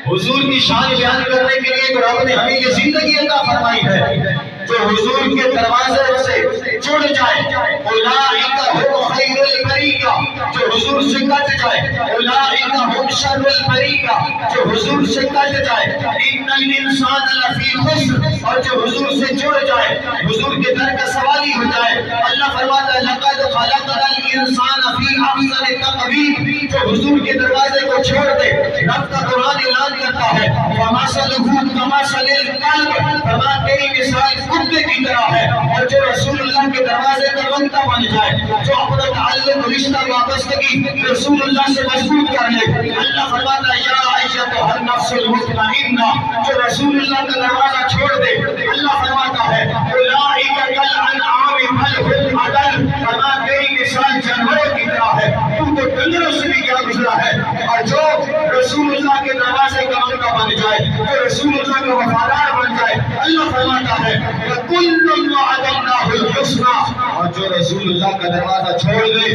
حضور کی شان بیان کرنے کے لیے تو رب نے ہمیں یہ زندگی عطا فرمائی ہے۔ جو حضور کے دروازے سے جڑ جائے اولئک هم خیر البریہ، جو حضور سے کٹ جائے اولئک هم شر البریہ، جو حضور سے کٹ جائے ان الانسان لفی خسر، اور جو حضور سے جڑ جائے حضور کے در کا سوالی ہو جائے۔ اللہ فرماتا ہے لقد خلقنا الانسان فی احسن تقویم، جو حضور کے دروازے کو چھوڑ دے رب کا قرآن اعلان کرتا ہے فَمَثَلُهُ كَمَثَلِ الْكَلْبِ، فرما تیری مثال کتے کی طرح ہے۔ اور جو رسول اللہ کے دروازے کا بندہ بن جائے، جو اپنا تعلق رشتہ وابستگی رسول اللہ سے مضبوط کر لے، اللہ فرماتا ہے یا ایتھا النفس المطمئنہ، جو رسول اللہ کا دروازہ چھوڑ دے اللہ فرماتا ہے اولئک کالانعام بل هم اضل، فرما تیری مثال جانوروں کی طرح ہے، تو تو ڈنگروں سے بھی کیا گزرا ہے۔ اور جو رسول اللہ کے دروازے کا بندہ بن جائے، جو رسول اللہ کا وفادار بن جائے، اللہ فرماتا ہے وَكُلٌّ وَعَدَنَّاهُ الْحُسْنَى، اور جو رسول اللہ کا دروازہ چھوڑ دے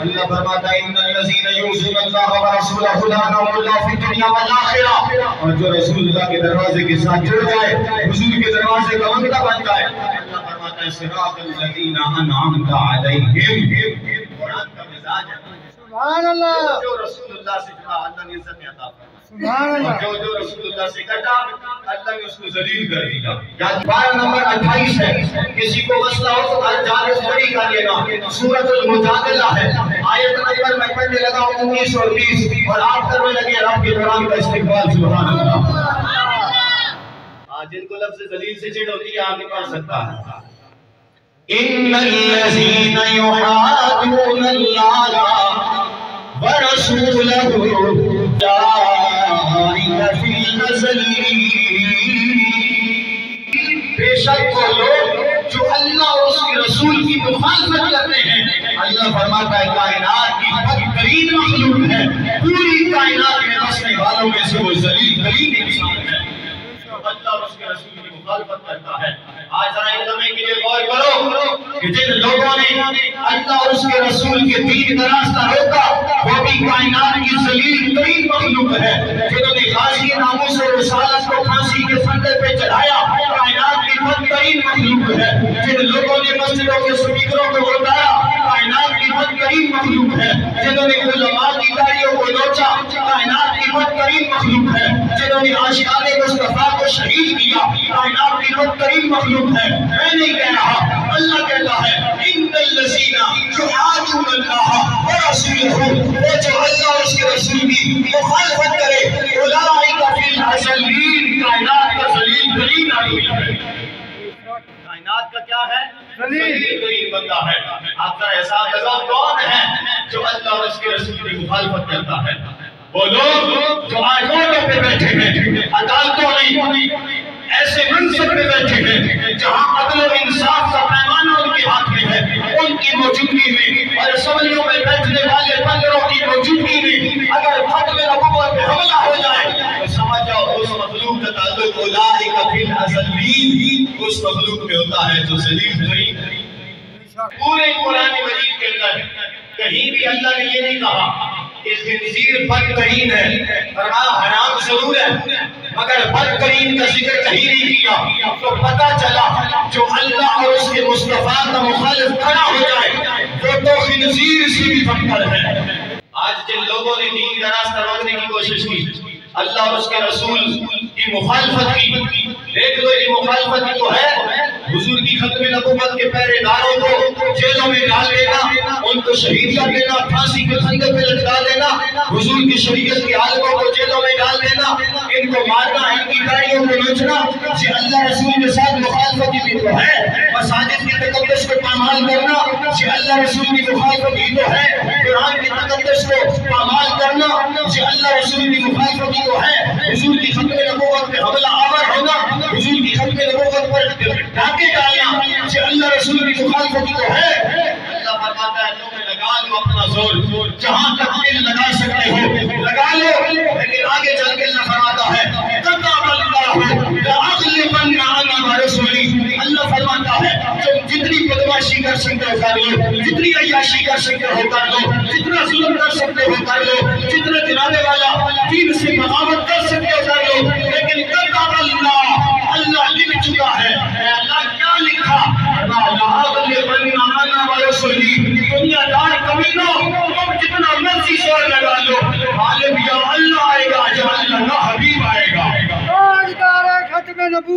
اللہ فرماتا ہے إِنَّ الَّذِينَ يُؤْذُونَ اللَّهَ وَرَسُولَهُ لَعَنَهُمُ اللَّهُ فِي الدُّنْيَا وَالْآخِرَةِ، اور جو رسول اللہ کے دروازے کے ساتھ جڑ جائے حضور کے دروازے کا بندہ بن جائے اللہ فرماتا ہے صراط الذین انعمت علیہم، قرآن کا مزاج ہے سبحان اللہ، جو رسول اللہ سے جڑا اللہ نے عزت عطا فرمائی، سبحان اللہ، جو رسول اللہ سے کٹا اللہ نے اس کو ذلیل کر دیا۔ یاد 12 نمبر 28 ہے، کسی کو مسئلہ ہو تو ہر جانب پڑھی کر لینا، سورۃ المجادلہ ہے، آیت نمبر میں پڑھنے لگا 19 اور 20، اور آپ کرنے لگے رب کے قرآن کا استقبال۔ سبحان اللہ، آج جن کو لفظ ذلیل سے چڑ ہوتی ہے آپ نہیں پڑھ سکتا ہے۔ ان الذین یحادون اللہ ورسولہ اولئک فی الذین، بے شک وہ لوگ جو اللہ اور اس کے رسول کی مخالفت کرتے ہیں اللہ فرماتا ہے کائنات کی بدترین مخلوق ہے، پوری کائنات میں بسنے والوں میں سے وہ ذلیل ترین انسان ہے جو اللہ اور اس کے رسول کی مخالفت کرتا ہے۔ آج ذرا ایک لمحے کے لیے غور کرو کہ جن لوگوں نے اللہ اور اس کے رسول کے دین کا راستہ روکا وہ بھی کائنات کی ذلیل ترین مخلوق ہے، جنہوں نے غازی ناموس اور رسالت کو پھانسی کے پھندے پہ چڑھایا کائنات کی بدترین مخلوق ہے، جن لوگوں نے مسجدوں کے سپیکروں کو بتایا کائنات کی بدترین مخلوق ہے، جنہوں نے علماء کی داڑھیوں کو نوچا کائنات کی بدترین مخلوق ہے، جنہوں نے عاشقان مصطفیٰ کو شہید کیا کائنات کی بدترین مخلوق ہے۔ میں نہیں کہہ رہا، اللہ کہتا ہے ان الذین یحادون اللہ ورسولہ، وہ جو اللہ اور اس کے رسول کی مخالفت کرے اولئک فی الذین، کائنات کا ذلیل ترین آدمی ہے، کائنات کا کیا ہے؟ ذلیل ترین بندہ ہے۔ آپ کا احساس لگاؤ کون ہے جو اللہ اور اس کے رسول کی مخالفت کرتا ہے؟ وہ لوگ جو آج روڈوں پہ بیٹھے ہیں، عدالتوں میں ایسے منصب پہ بیٹھے ہیں جہاں عدل و انصاف کا پیمانہ ان کے ہاتھ میں ہے، ان کی موجودگی میں اور اسمبلیوں میں بیٹھنے والے بندروں کی موجودگی میں اگر ختم نبوت پہ حملہ ہو جائے تو سمجھ جاؤ اس مخلوق کا تعلق اولئک فی الذین، اس مخلوق میں ہوتا ہے جو ذلیل ترین۔ پورے قرآن مجید کے اندر کہیں بھی اللہ نے یہ نہیں کہا کہ خنزیر بدترین ہے، فرمایا حرام ضرور ہے مگر بدترین کا ذکر کہیں نہیں کیا، تو پتہ چلا جو اللہ اور اس کے مصطفیٰ کا مخالف کھڑا ہو جائے وہ تو خنزیر سے بھی بدتر ہے۔ آج جن لوگوں نے دین کا راستہ روکنے کی کوشش کی، اللہ اور اس کے رسول کی مخالفت کی، دیکھ لو یہ مخالفت ہی تو ہے، حضور کی ختم نبوت کے پہرے داروں کو جیلوں میں ڈال دینا، ان کو شہید کر دینا، پھانسی کے پھندے پہ لٹکا دینا، حضور کی شریعت کے عالموں کو جیلوں میں ڈال دینا، ان کو مارنا، ان کی داڑھیوں کو نوچنا، یہ اللہ رسول کے ساتھ مخالفت ہی تو ہے۔ مساجد کی تقدس کو پامال کرنا یہ اللہ رسول کی مخالفت ہی تو ہے۔ قرآن کی تقدس کو پامال کرنا یہ اللہ رسول کی مخالفت ہی تو ہے۔ حضور کی ختم نبوت پہ حملہ آور ہونا، حضور کی ختم نبوت پر ڈاکے ڈالنا یہ اللہ رسول کی مخالفت ہی تو ہے۔ اللہ فرماتا ہے تم لگا لو اپنا زور، جہاں تک دل لگا سکتے ہو لگا لو، لیکن آگے چل کے اللہ فرماتا ہے کتب اللہ لأغلبن انا ورسلی، اللہ فرماتا ہے تم جتنی بدماشی کر سکتے ہو کر لو، جتنی عیاشی کر سکتے ہو کر لو، جتنا ظلم کر سکتے ہو کر لو، جتنا جنابے والا دین سے بغاوت کر سکتے ہو کر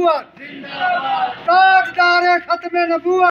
نبوت تاجدار ختم نبوت